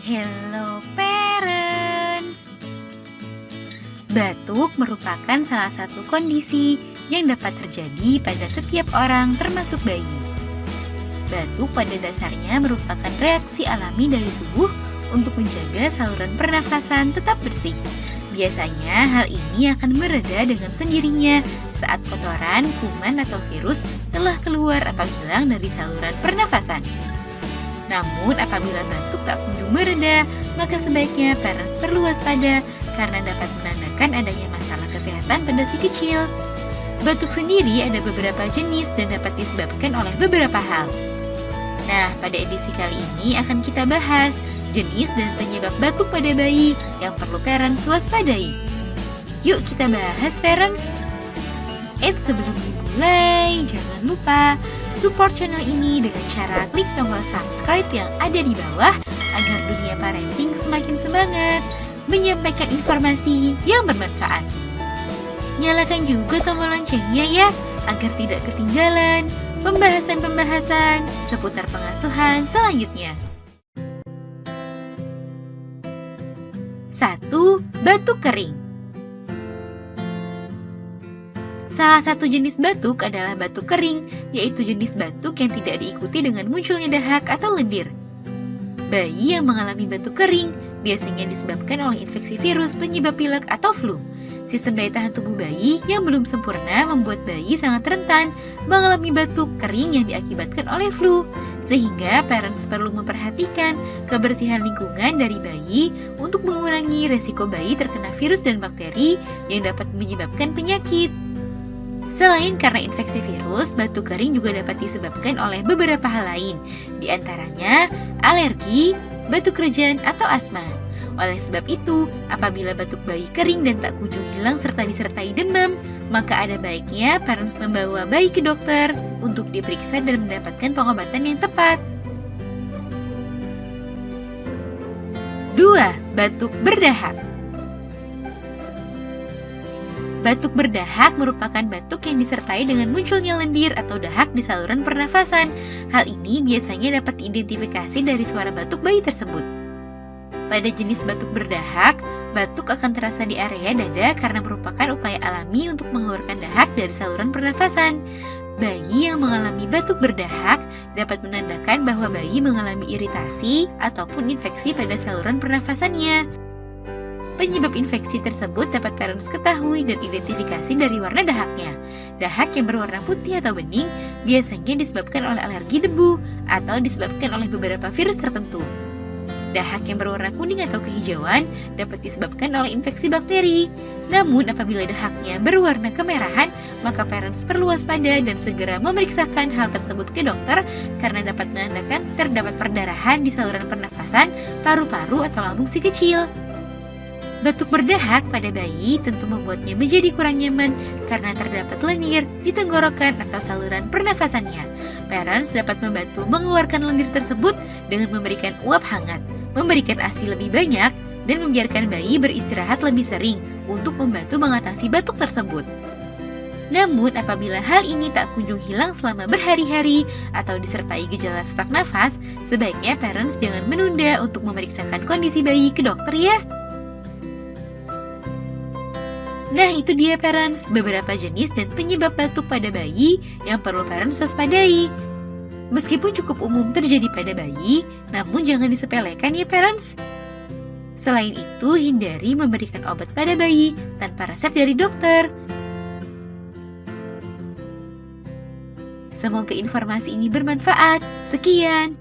Hello parents. Batuk merupakan salah satu kondisi yang dapat terjadi pada setiap orang termasuk bayi. Batuk pada dasarnya merupakan reaksi alami dari tubuh untuk menjaga saluran pernafasan tetap bersih. Biasanya hal ini akan mereda dengan sendirinya saat kotoran, kuman atau virus telah keluar atau hilang dari saluran pernafasan. Namun apabila batuk tak kunjung mereda, maka sebaiknya parents perlu waspada karena dapat menandakan adanya masalah kesehatan pada si kecil. Batuk sendiri ada beberapa jenis dan dapat disebabkan oleh beberapa hal. Nah, pada edisi kali ini akan kita bahas jenis dan penyebab batuk pada bayi yang perlu parents waspadai. Yuk kita bahas parents. Sebelum dimulai, jangan lupa support channel ini dengan cara klik tombol subscribe yang ada di bawah agar dunia parenting semakin semangat menyampaikan informasi yang bermanfaat. Nyalakan juga tombol loncengnya ya, agar tidak ketinggalan pembahasan-pembahasan seputar pengasuhan selanjutnya. 1. Batuk kering. Salah satu jenis batuk adalah batuk kering, yaitu jenis batuk yang tidak diikuti dengan munculnya dahak atau lendir. Bayi yang mengalami batuk kering biasanya disebabkan oleh infeksi virus penyebab pilek atau flu. Sistem daya tahan tubuh bayi yang belum sempurna membuat bayi sangat rentan mengalami batuk kering yang diakibatkan oleh flu, sehingga parents perlu memperhatikan kebersihan lingkungan dari bayi untuk mengurangi resiko bayi terkena virus dan bakteri yang dapat menyebabkan penyakit. Selain karena infeksi virus, batuk kering juga dapat disebabkan oleh beberapa hal lain, di antaranya alergi, batuk kerjan, atau asma. Oleh sebab itu, apabila batuk bayi kering dan tak kunjung hilang serta disertai demam, maka ada baiknya parents membawa bayi ke dokter untuk diperiksa dan mendapatkan pengobatan yang tepat. 2. Batuk berdahak. Batuk berdahak merupakan batuk yang disertai dengan munculnya lendir atau dahak di saluran pernafasan. Hal ini biasanya dapat diidentifikasi dari suara batuk bayi tersebut. Pada jenis batuk berdahak, batuk akan terasa di area dada karena merupakan upaya alami untuk mengeluarkan dahak dari saluran pernafasan. Bayi yang mengalami batuk berdahak dapat menandakan bahwa bayi mengalami iritasi ataupun infeksi pada saluran pernafasannya. Penyebab infeksi tersebut dapat parents ketahui dan identifikasi dari warna dahaknya. Dahak yang berwarna putih atau bening biasanya disebabkan oleh alergi debu atau disebabkan oleh beberapa virus tertentu. Dahak yang berwarna kuning atau kehijauan dapat disebabkan oleh infeksi bakteri. Namun apabila dahaknya berwarna kemerahan, maka parents perlu waspada dan segera memeriksakan hal tersebut ke dokter karena dapat menandakan terdapat perdarahan di saluran pernafasan, paru-paru atau lambung si kecil. Batuk berdahak pada bayi tentu membuatnya menjadi kurang nyaman karena terdapat lendir di tenggorokan atau saluran pernafasannya. Parents dapat membantu mengeluarkan lendir tersebut dengan memberikan uap hangat, memberikan ASI lebih banyak, dan membiarkan bayi beristirahat lebih sering untuk membantu mengatasi batuk tersebut. Namun apabila hal ini tak kunjung hilang selama berhari-hari atau disertai gejala sesak nafas, sebaiknya parents jangan menunda untuk memeriksakan kondisi bayi ke dokter ya. Nah itu dia parents, beberapa jenis dan penyebab batuk pada bayi yang perlu parents waspadai. Meskipun cukup umum terjadi pada bayi, namun jangan disepelekan ya parents. Selain itu, hindari memberikan obat pada bayi tanpa resep dari dokter. Semoga informasi ini bermanfaat. Sekian.